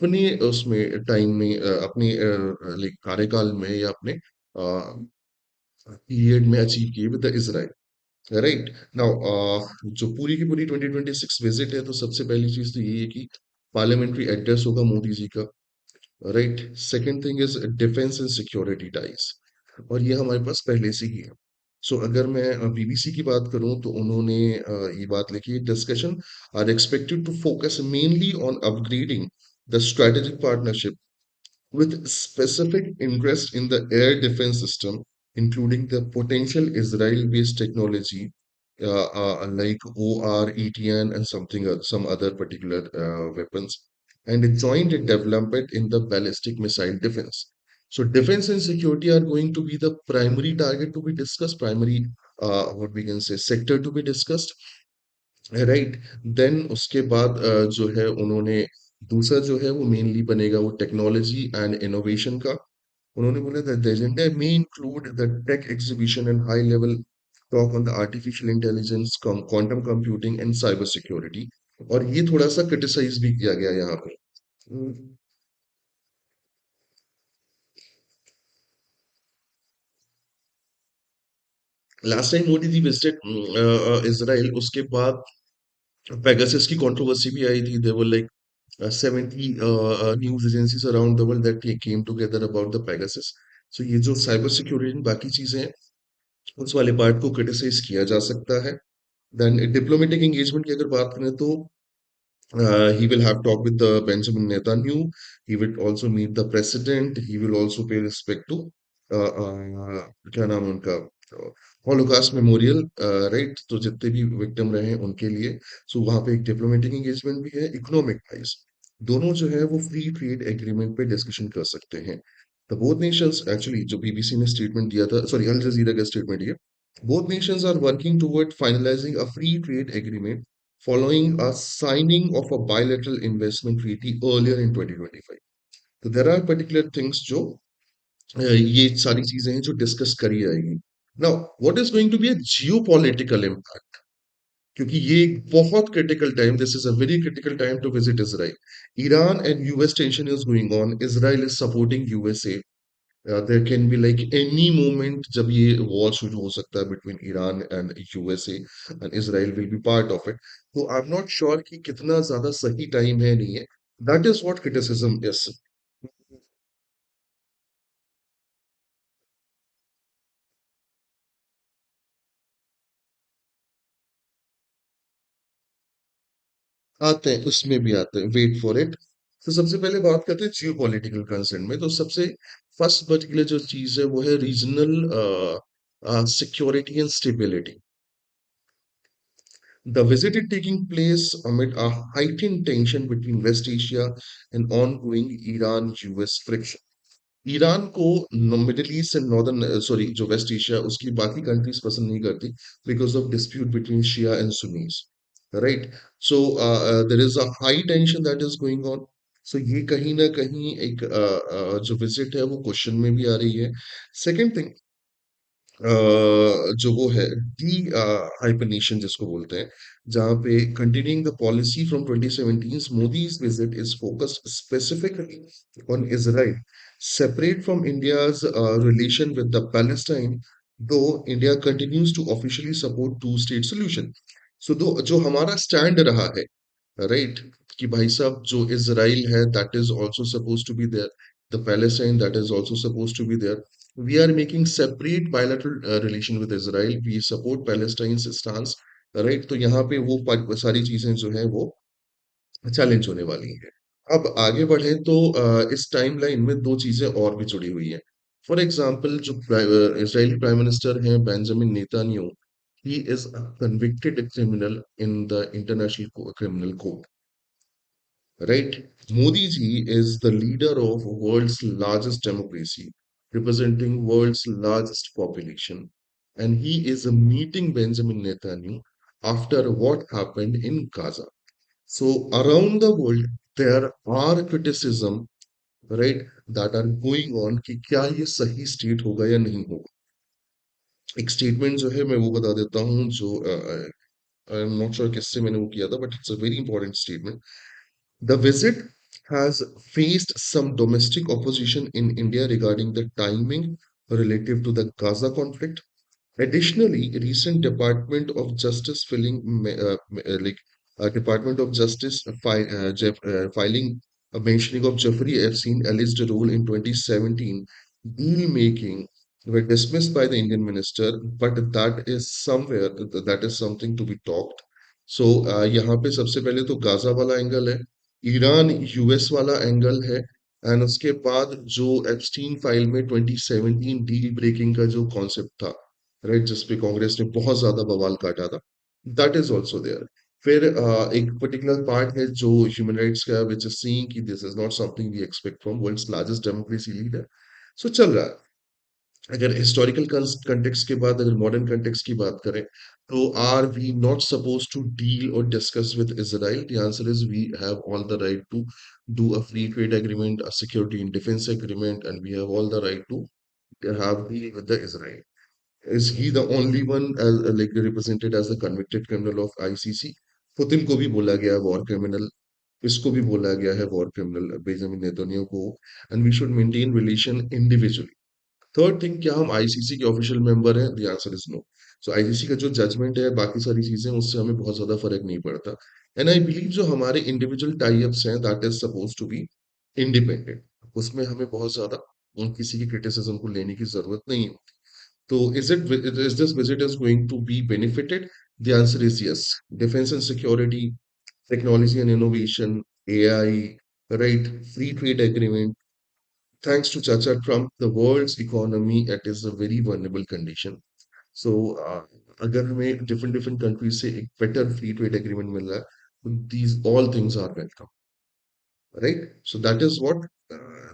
अपने उसमें टाइम में अपने लाइक कार्यकाल में या अपने पीरियड में अचीव किए with the Israel. Right now जो पूरी की पूरी 2026 विजिट है तो सबसे पहली चीज तो ये है कि पार्लियामेंट्री एड्रेस होगा मोदी जी का. Right, second thing is defence and security ties, और ये हमारे पास पहले से ही है. सो अगर मैं बीबीसी की बात करूं तो उन्होंने ये बात लिखी है, discussion are expected to focus mainly on upgrading the strategic partnership with specific interest in the air defense system, including the potential Israel-based technology like OR, and something some other particular weapons, and a joint development in the ballistic missile defense. So, defense and security are going to be the primary target to be discussed, primary what we can say sector to be discussed, right. Then उसके बाद जो है उन्होंने दूसरा जो है वो mainly बनेगा वो टेक्नोलॉजी एंड इनोवेशन का. उन्होंने बोला the agenda may include the tech exhibition and high level talk on the artificial intelligence, quantum computing and cyber security. और ये थोड़ा सा क्रिटिसाइज भी किया गया यहाँ पे. Last time Modi ji visited Israel, उसके बाद पेगासस की कंट्रोवर्सी भी आई थी. There were like 70 news agencies around the world that came together about the Pegasus. So ये जो साइबर सिक्योरिटी बाकी चीजें हैं उस वाले पार्ट को क्रिटिसाइज किया जा सकता है. देन डिप्लोमेटिक एंगेजमेंट की अगर बात करें तो he will have talk with the Benjamin Netanyahu. He will also meet the president. He will also pay respect to क्या नाम है उनका, हॉलोकास्ट मेमोरियल, राइट. तो जितने भी विक्टिम रहे हैं उनके लिए. सो वहाँ पे एक डिप्लोमेटिक एंगेजमेंट भी है. इकोनॉमिक वाइज दोनों जो है वो फ्री ट्रेड एग्रीमेंट पे डिस्कशन कर सकते हैं. द बोथ नेशंस एक्चुअली जो बीबीसी ने स्टेटमेंट दिया था, सॉरी अल जजीरा का स्टेटमेंट ये, both nations are working toward finalizing a free trade agreement following a signing of a bilateral investment treaty earlier in 2025. तो there are particular things जो ये सारी चीजें हैं जो डिस्कस करी जाएगी. Now what is going to be a geopolitical impact, क्योंकि ये एक बहुत critical time, this is a very critical time to visit Israel. Iran and US tension is going on. Israel is supporting USA. There can be like any moment जब ये war शुरू हो सकता है between Iran and USA, and Israel will be part of it. तो I am not sure कि कितना ज्यादा सही टाइम है नहीं है. That is what criticism is. आते हैं, उसमें भी आते हैं, वेट फॉर इट। तो सबसे पहले बात करते हैं जियो पॉलिटिकल कंसर्न में। तो सबसे फर्स्ट पर्टिकुलर जो चीज है वो है regional security and stability. The visit is taking place amid a heightened tension between West Asia and ongoing Iran-US friction. Iran को middle east and northern sorry जो वेस्ट एशिया उसकी बाकी कंट्रीज पसंद नहीं करती because of dispute between Shia and Sunnis, right? So there is a high tension that is going on. So ये कहीं ना कहीं एक जो विजिट है वो क्वेश्चन में भी आ रही है। सेकंड थिंग, जो वो है डी हाइपरनेशन जिसको बोलते हैं, जहाँ पे continuing the policy from 2017 Modi's visit is focused specifically on Israel separate from India's relation with the Palestine, though India continues to officially support two state solution. So though जो हमारा स्टैंड रहा है, राइट, कि भाई साहब जो इजराइल है that is also suppose to be there, the Palestine that is also suppose to be there, we are making separate bilateral relation with Israel, we support Palestine stance, right? तो यहाँ पे वो सारी चीजें जो है वो चैलेंज होने वाली है। अब आगे बढ़े तो इस टाइमलाइन में दो चीजें और भी जुड़ी हुई हैं। फॉर एग्जाम्पल जो इजरायली प्राइम मिनिस्टर हैं Benjamin Netanyahu, he is a convicted criminal in the international criminal court, right? Modi ji is the leader of world's largest democracy, representing world's largest population, and he is meeting Benjamin Netanyahu after what happened in Gaza. So around the world, there are criticism, right, that are going on कि क्या ये सही state होगा या नहीं होगा। एक statement जो है मैं वो बता देता हूँ जो आई एम नॉट श्योर किससे मैंने वो किया था, but it's a very important statement. The visit has faced some domestic opposition in India regarding the timing relative to the Gaza conflict. Additionally, recent Department of Justice Department of Justice filing mentioning of Jeffrey Epstein alleged role in 2017 deal making were dismissed by the Indian minister, but that is somewhere that is something to be talked. So यहाँ पे सबसे पहले तो Gaza वाला angle है, Iran US वाला angle है, and उसके बाद जो एप्स्टीन फाइल में 2017 डील ब्रेकिंग का जो कॉन्सेप्ट था, राइट, जिसपे कांग्रेस ने बहुत ज्यादा बवाल काटा था, दैट इज ऑल्सो देयर। फिर एक पर्टिकुलर पार्ट है जो ह्यूमन राइट्स का, विच इज सीइंग कि this is not something we expect from world's largest democracy leader. So चल रहा है। अगर हिस्टोरिकल कंटेक्स्ट के बाद अगर मॉडर्न कंटेक्स्ट की बात करें, तो are we not suppose to deal और discuss with Israel? The answer is we have all the right to do a free trade agreement, a security and defense agreement, and we have all the right to have deal with the Israel. Is he the only one as like represented as the convicted criminal of ICC? Putin को भी बोला गया war criminal, इसको भी बोला गया है war criminal Benjamin Netanyahu को, and we should maintain relation individually. Third thing, क्या हम आईसीसी के ऑफिशियल मेंबर हैं? The answer is no. So ICC का जो जजमेंट है बाकी सारी चीजें उससे हमें बहुत ज्यादा फर्क नहीं पड़ता। एंड आई बिलीव जो हमारे इंडिविजुअल टाई अप्स हैं that is suppose to be independent, उसमें हमें बहुत ज्यादा किसी की क्रिटिसिज्म को लेने की जरूरत नहीं है। तो is this visit is going to be benefited? The answer is yes. Defense and security, technology and innovation, AI, right? Free trade agreement. Thanks to Chacha Trump, the world's economy it is a very vulnerable condition. So अगर हमें different countries से एक better free trade agreement मिल रहा है, तो these all things are welcome, right? So that is what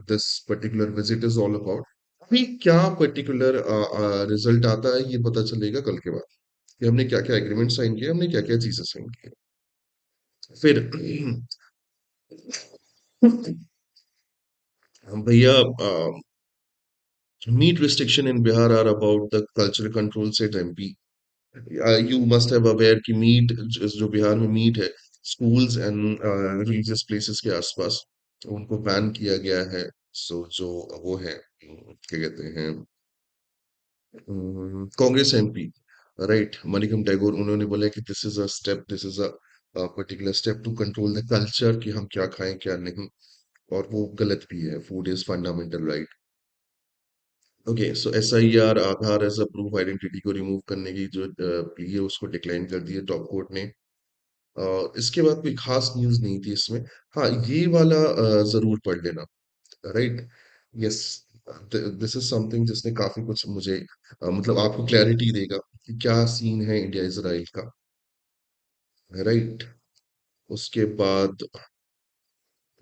this particular visit is all about. अभी क्या particular result आता है ये पता चलेगा कल के बाद, कि हमने क्या क्या एग्रीमेंट साइन किया, हमने क्या क्या चीजें साइन की। फिर भैया, meat restriction in Bihar are about the cultural control set MP. You must have aware कि मीट जो बिहार में मीट है स्कूल्स एंड रिलीजियस प्लेसेस के आसपास उनको बैन किया गया है। सो जो वो है क्या कहते हैं, कांग्रेस एमपी, राइट, मनिकम टैगोर, उन्होंने बोला कि this is a step, this is a particular step to control the culture, कि हम क्या खाएं क्या नहीं, और वो गलत भी है, food is fundamental right. Okay, so SIR Aadhaar as a proof identity को रिमूव करने की जो प्ली है उसको डिक्लाइन कर दी है टॉप कोर्ट ने। इसके बाद कोई खास न्यूज़ नहीं थी इसमें। हाँ, ये वाला ज़रूर पढ़ लेना, right? Yes, this is something जिसने काफ़ी कुछ मुझे मतलब आपको क्लैरिटी देगा कि क्या सीन है इंडिया-इज़राइल का, राइट? उसके बाद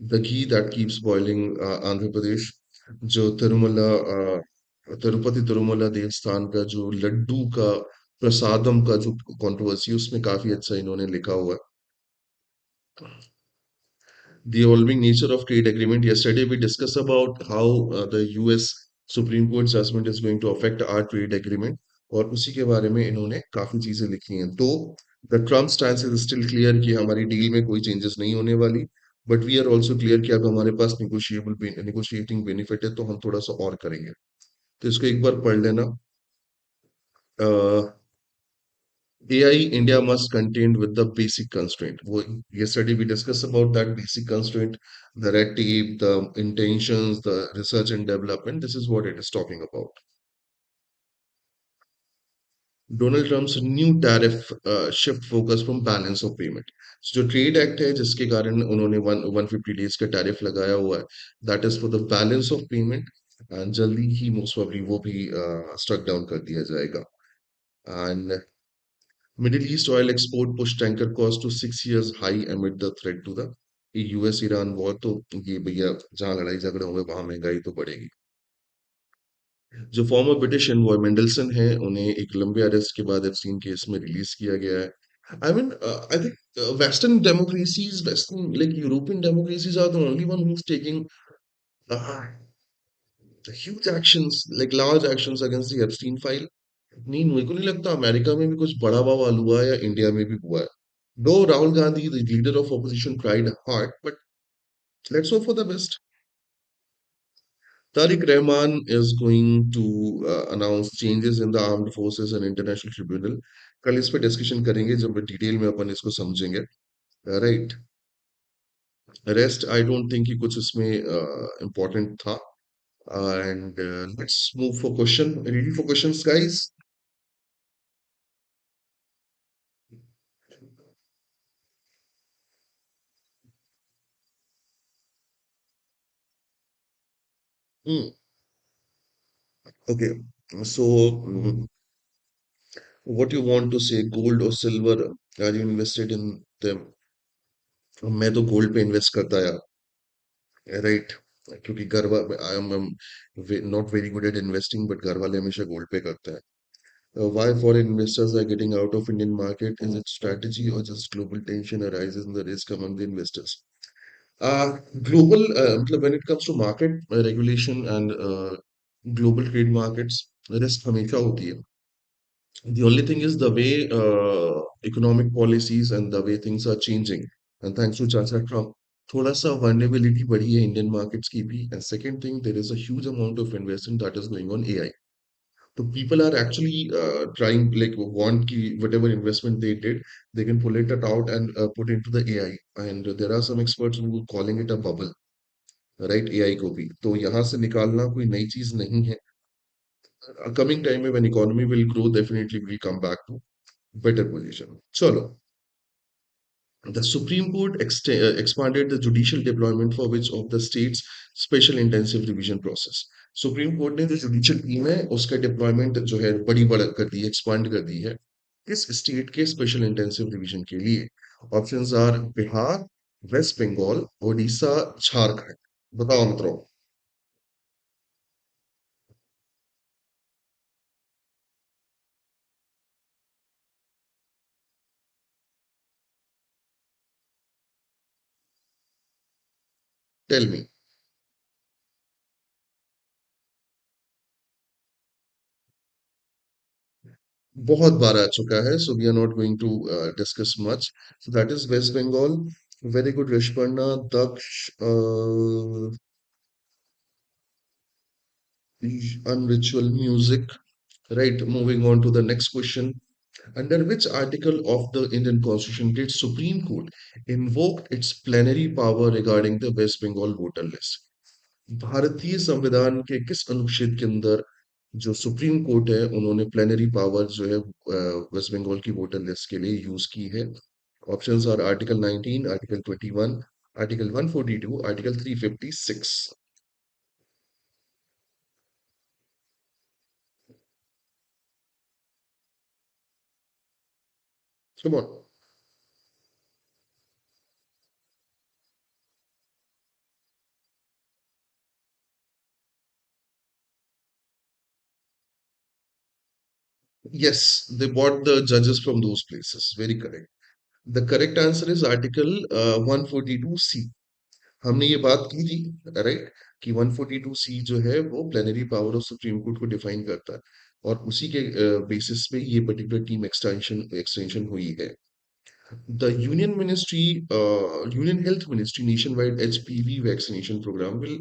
the ghee that keeps boiling Andhra Pradesh, जो तिरुपति तिरुमला देवस्थान का जो लड्डू का प्रसादम का जो कंट्रोवर्सी, उसमें काफी अच्छा इन्होंने लिखा हुआ है। The evolving nature of trade agreement. Yesterday we discussed about how the US Supreme Court judgment is going to affect our trade agreement, और उसी के बारे में इन्होंने काफी चीजें लिखी हैं। तो the Trump stance is still clear कि हमारी डील में कोई चेंजेस नहीं होने वाली, but we are also clear कि अब हमारे पास निगोशिएटिंग बेनिफिट है, तो हम थोड़ा सा और करेंगे। तो इसको एक बार पढ़ लेना। AI India must contend with the basic constraint. Yesterday we discussed about that basic constraint, the red tape, the intentions, the research and development. This is what it is talking about. Donald Trump's new tariff shift focus from balance of payment. So जो trade act है जिसके कारण उन्होंने 150 days का tariff लगाया हुआ है, that is for the balance of payment, and जल्दी ही मोस्ट प्रोबेबली वो भी स्ट्रक डाउन कर दिया जाएगा। And Middle East oil export pushed tanker cost to 6 years high amid the threat to the US Iran war. तो ये भैया जहां लड़ाई झगड़े होंगे वहां महंगाई तो बढ़ेगी। जो फॉर्मर ब्रिटिश एनवॉय मेंडलसन है, उन्हें एक लंबे अरेस्ट के बाद एप्स्टीन केस में रिलीज किया गया है। I mean I think western democracies, western like European democracies are the only one who's taking uh, huge actions, like large actions against the Epstein file। नहीं, मेरे को नहीं लगता अमेरिका में भी कुछ बड़ा बवाल हुआ है या इंडिया में भी हुआ है। Though Rahul Gandhi, the leader of opposition, tried hard, but let's hope for the best. Tariq Rahman is going to announce changes in the armed forces and international tribunal. कल इस पे डिस्कशन करेंगे जब detail में अपन इसको समझेंगे, right? Rest I don't think कि कुछ इसमें इम्पोर्टेंट था। And let's move for question, ready for questions guys? Okay, so what you want to say, gold or silver? Are you invested in them? मैं तो gold पे invest करता यार, right? क्योंकि I am not very good at investing, but घर वाले हमेशा gold पे करते हैं। Why foreign investors are getting out of Indian market? Is it strategy or just global tension arises in the risk among the investors? Global मतलब when it comes to market regulation and global trade markets, risk हमेशा होती है। The only thing is the way economic policies and the way things are changing. And thanks to Chacha Trump, thoda sa vulnerability बढ़ी है Indian markets की भी. And second thing, there is a huge amount of investment that is going on AI. So people are actually trying, like, want ki whatever investment they did, they can pull it out and put into the AI. And there are some experts who are calling it a bubble, right? AI को भी तो यहाँ से निकालना कोई नई चीज नहीं है। Coming time में when economy will grow, definitely will come back to better position. Chalo. The Supreme Court expanded the judicial deployment for which of the states special intensive revision process. Supreme court ने जो judicial team है उसका deployment जो है बड़ी बड़ा कर दी है, एक्सपांड कर दी है। किस स्टेट के स्पेशल इंटेंसिव रिवीजन के लिए? Options are Bihar, West Bengal, Odisha, Jharkhand. बताओ मित्रों। Tell me. बहुत बार आ चुका है, so we are not going to discuss much. So that is West Bengal. Very good, Rishparna. Daksh, unritual music. Right, moving on to the next question. Under which article of the Indian Constitution did Supreme Court invoke its plenary power regarding the West Bengal voter list? भारतीय संविधान के किस अनुच्छेद के अंदर जो supreme court है उन्होंने प्लेनरी पावर जो है वेस्ट बंगाल की वोटर लिस्ट के लिए यूज की है? Options are Article 19, Article 21, Article 142, Article 356. Come on. Yes, they bought the judges from those places. Very correct. The correct answer is Article 142C. हमने ये बात की थी, राइट, कि 142C जो है वो plenary power of supreme court को डिफाइन करता है, और उसी के बेसिस पे ये पर्टिकुलर टीम एक्सटेंशन एक्सटेंशन हुई है. The Union Health Ministry nationwide HPV vaccination program will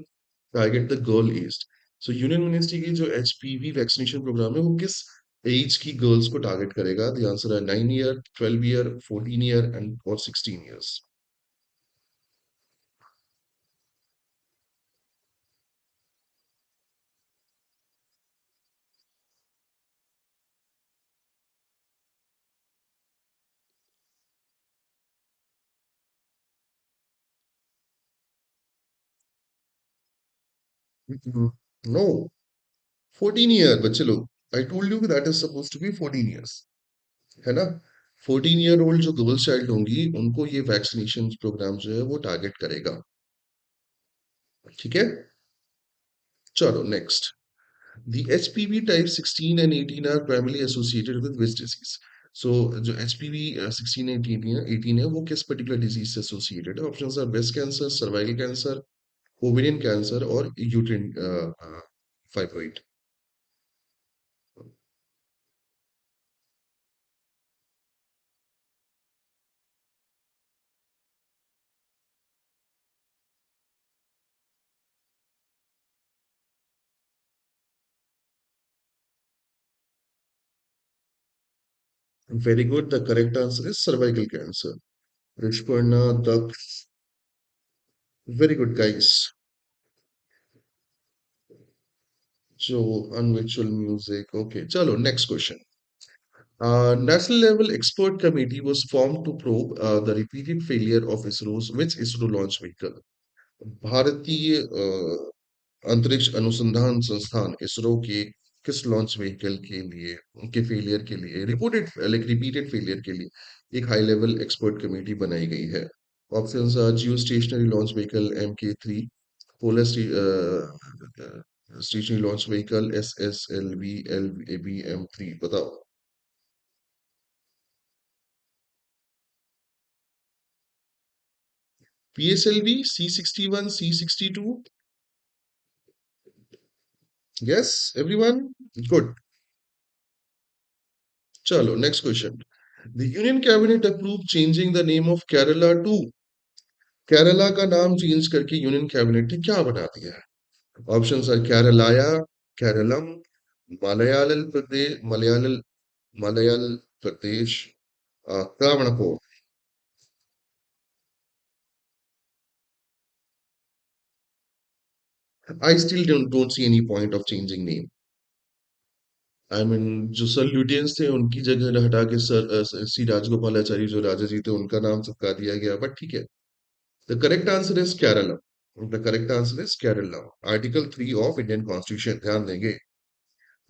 target the girl aged. So Union Ministry की जो HPV vaccination program है वो किस एज की गर्ल्स को टारगेट करेगा? The answer है 9 year, 12 year, 14 year and or 16 years. Mhm. No, 14 year बच्चे लोग. I told you that is supposed to be 14 years. है ना? 14 year old जो गर्ल्स चाइल्ड होंगी उनको ये वैक्सीनेशन प्रोग्राम जो है वो टारगेट करेगा. ठीक है? चलो next. The HPV type 16 and 18 are primarily associated with which disease? So जो HPV 16 and 18 है वो किस particular disease से associated है? Options are breast cancer, cervical cancer, ovarian cancer और uterine fibroid. Very good. The correct answer is cervical cancer. Rishparna, the very good guys. So unvirtual music. Okay, chalo, next question. National level expert committee was formed to probe the repeated failure of ISRO's which ISRO launch vehicle? भारतीय अंतरिक्ष अनुसंधान संस्थान इसरो के किस launch vehicle के लिए उनके failure के लिए रिपोर्टेड लाइक रिपीटेड फेलियर के लिए एक हाई लेवल एक्सपर्ट कमेटी बनाई गई है. Options are geostationary launch vehicle MK3, polar stationary launch vehicle SSLV LABM3. बताओ. PSLV C61 C62. Yes, everyone. Good. चलो next question. The union cabinet approve changing the name of Kerala to. Kerala का नाम change करके union cabinet ने क्या बना दिया है? Options are Keralaya, Keralam, Malayalam Pradesh, Malayal Pradesh, Travancore. I still don't see any point of changing name. I mean जो सर ल्यूटियंस थे उनकी जगह हटा के सी राजगोपालाचारी जो राजा जी थे उनका नाम चिपका दिया गया, बट ठीक है. The correct answer is Kerala. The correct answer is Kerala. Article 3 of Indian Constitution. ध्यान देंगे.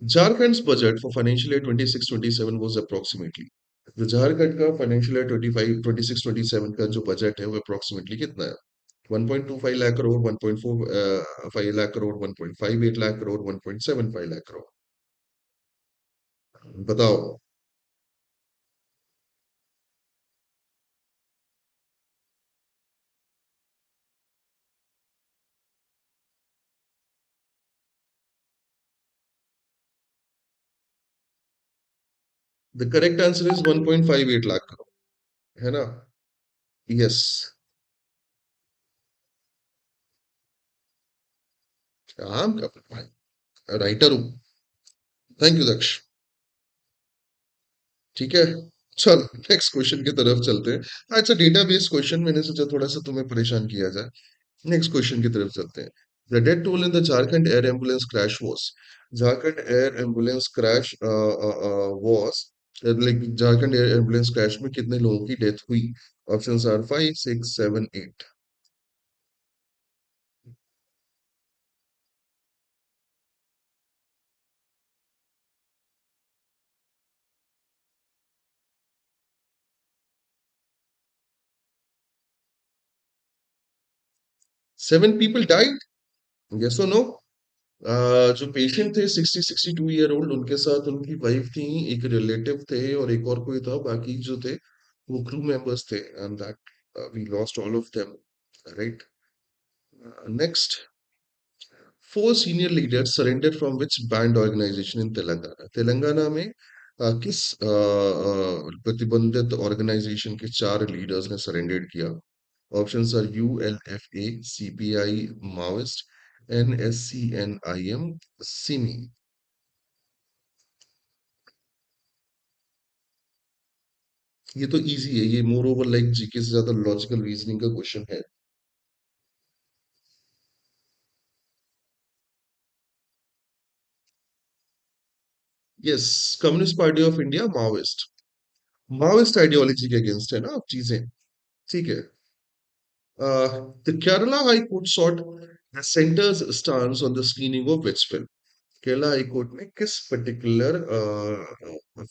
Jharkhand's budget for financial year 26-27 was approximately. जो झारखंड का फाइनेंशियल ईयर 25 26-27 का जो बजट है वो अप्रोक्सीमेटली कितना है? 1.25 लाख करोड़, 1.45 लाख करोड़, 1.58 लाख करोड़, 1.75 लाख करोड़. बताओ. The correct answer is 1.58 lakh crore. है ना? यस. काम का भाई, राइटर हूँ. थैंक यू दक्ष. ठीक है. चल नेक्स्ट क्वेश्चन की तरफ चलते हैं. अच्छा, डेटाबेस क्वेश्चन मैंने सोचा थोड़ा सा तुम्हें परेशान किया जाए. नेक्स्ट क्वेश्चन की तरफ चलते हैं. The death toll in the Jharkhand air ambulance crash was. Jharkhand air ambulance crash was like Jharkhand ambulance crash में कितने लोगों की डेथ हुई? Options are 5, 6, 7, 8। 7 people died? Yes or no? जो पेशेंट थे 60-62 ईयर ओल्ड, उनके साथ उनकी वाइफ थी, एक रिलेटिव थे और एक और कोई था, बाकी जो थे वो क्रू मेंबर्स थे, and that we lost all of them, right? Next, four senior leaders surrendered from which banned organization in Telangana? Telangana में किस प्रतिबंधित ऑर्गेनाइजेशन के चार लीडर्स ने सरेंडेड किया? Options are ULFA, CPI, Maoist, NSCNIM, SIMI. ये तो इजी है, ये मोर ओवर लाइक जीके से ज्यादा लॉजिकल रीजनिंग का क्वेश्चन है। Yes, communist party of India Maoist. Maoist ideology के अगेंस्ट है ना अब चीजें। ठीक है। The Kerala High Court sought the center's stance on the screening of which film? Kerala high court ने किस पर्टिकुलर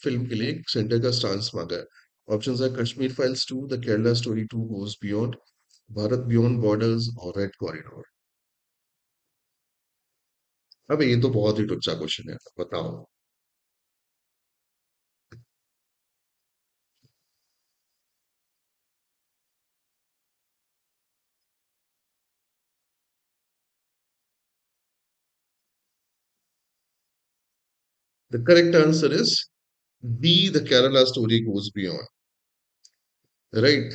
फिल्म के लिए सेंटर का स्टांस मांगा है? ऑप्शंस है Kashmir files 2, the Kerala story 2 goes beyond, Bharat beyond borders और रेड कॉरिडोर। अबे ये तो बहुत ही टुच्चा क्वेश्चन है, बताओ। The correct answer is B, the Kerala story goes beyond, right?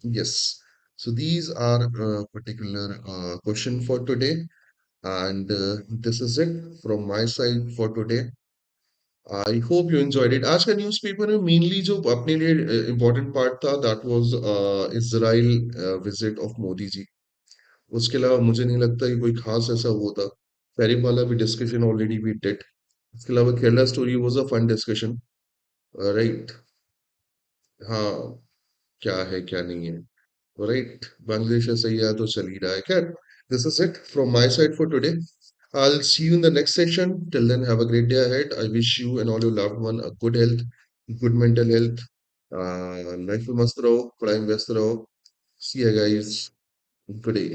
Yes. So these are particular question for today, and this is it from my side for today. I hope you enjoyed it. आज का newspaper में mainly जो अपने लिए important part था, that was Israel visit of Modi ji. उसके अलावा मुझे नहीं लगता कि कोई खास ऐसा वो था। टैरिफ वाला भी डिस्कशन ऑलरेडी वी डिड। इसके अलावा Kerala story was a fun discussion, right? हाँ, क्या है क्या नहीं है, राइट? बांग्लादेश ऐसा ही है तो चल ही रहा है। खैर, this is it from my side for today. I'll see you in the next session. Till then, have a great day ahead. I wish you and all your loved one a good health, good mental health. Life में मस्त रहो, पढ़ाई में व्यस्त रहो। See you guys. Good day.